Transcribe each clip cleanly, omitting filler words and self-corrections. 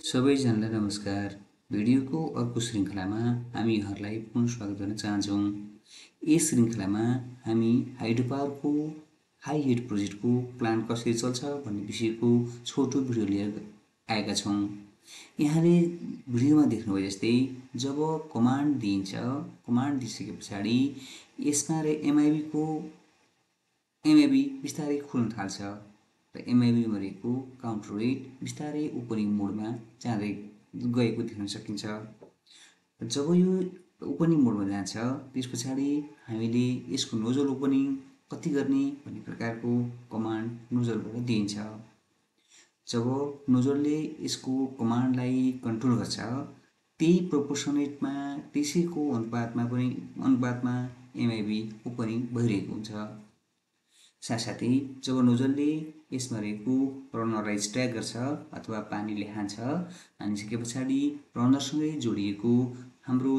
सबैजनालाई नमस्कार। भिडियोको अर्को श्रृङ्खलामा हामीहरूलाई पुनः स्वागत गर्न चाहन्छौँ। यस श्रृङ्खलामा हामी हाइड्रो पावरको हाई हिट प्रोजेक्टको प्लान कसरी चल्छ भन्ने विषयको छोटो भिडियो लिएर आएका छौँ। यहाँले भिडियोमा देख्नुभयो जस्तै जब कमान्ड दिइन्छ, कमान्ड दिइसके पछाडि यसमा एमआइबी बिस्तारै खुल्न थाल्छ र एमआइबीमा रहेको काउन्टर रेट बिस्तारै ओपनिङ मोडमा जाँदै गएको देख्न सकिन्छ। जब यो ओपनिङ मोडमा जान्छ त्यस पछाडि हामीले यसको नोजल ओपनिङ कति गर्ने भन्ने प्रकारको कमान्ड नोजलबाट दिइन्छ। जब नोजलले यसको कमान्डलाई कन्ट्रोल गर्छ त्यही प्रोपोर्सनेटमा त्यसैको अनुपातमा एमआइबी ओपनिङ भइरहेको हुन्छ। साथसाथै जब नोजलले यसमा रहेको रनरलाई स्ट्याक गर्छ अथवा पानीले हानिसके पछाडि रनरसँगै जोडिएको हाम्रो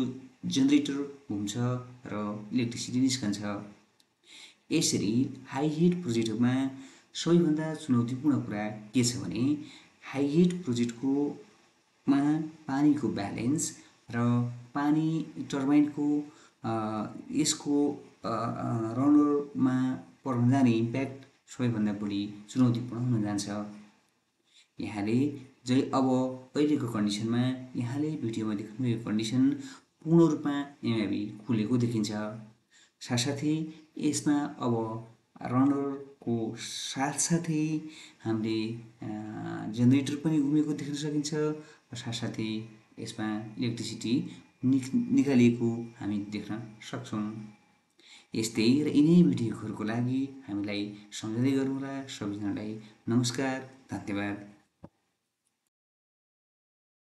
जेनेरेटर घुम्छ र इलेक्ट्रिसिटी निस्कन्छ। यसरी हाई हिट प्रोजेक्टमा सबैभन्दा चुनौतीपूर्ण कुरा के छ भने हाई हिट प्रोजेक्टकोमा पानीको ब्यालेन्स र पानी टर्बाइनको यसको रनरमा पर्न जाने इम्प्याक्ट सबैभन्दा बढी चुनौतीपूर्ण हुन जान्छ। यहाँले अब अहिलेको कन्डिसनमा यहाँले भिडियोमा देख्नुभएको कन्डिसन पूर्ण रूपमा एमआइबी खुलेको देखिन्छ। साथसाथै यसमा अब रनरको साथसाथै हामीले जेनेरेटर पनि घुमेको देख्न सकिन्छ र साथसाथै यसमा इलेक्ट्रिसिटी निकालिएको हामी देख्न सक्छौँ। यस्तै र यिनै भिडियोहरूको लागि हामीलाई सम्झँदै गर्नुहोला। सबैजनालाई नमस्कार, धन्यवाद।